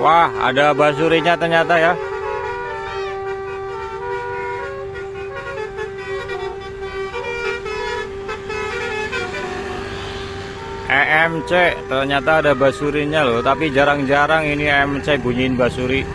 Wah, ada basurinya ternyata ya. EMC ternyata ada basurinya loh, tapi jarang-jarang ini EMC bunyiin basuri.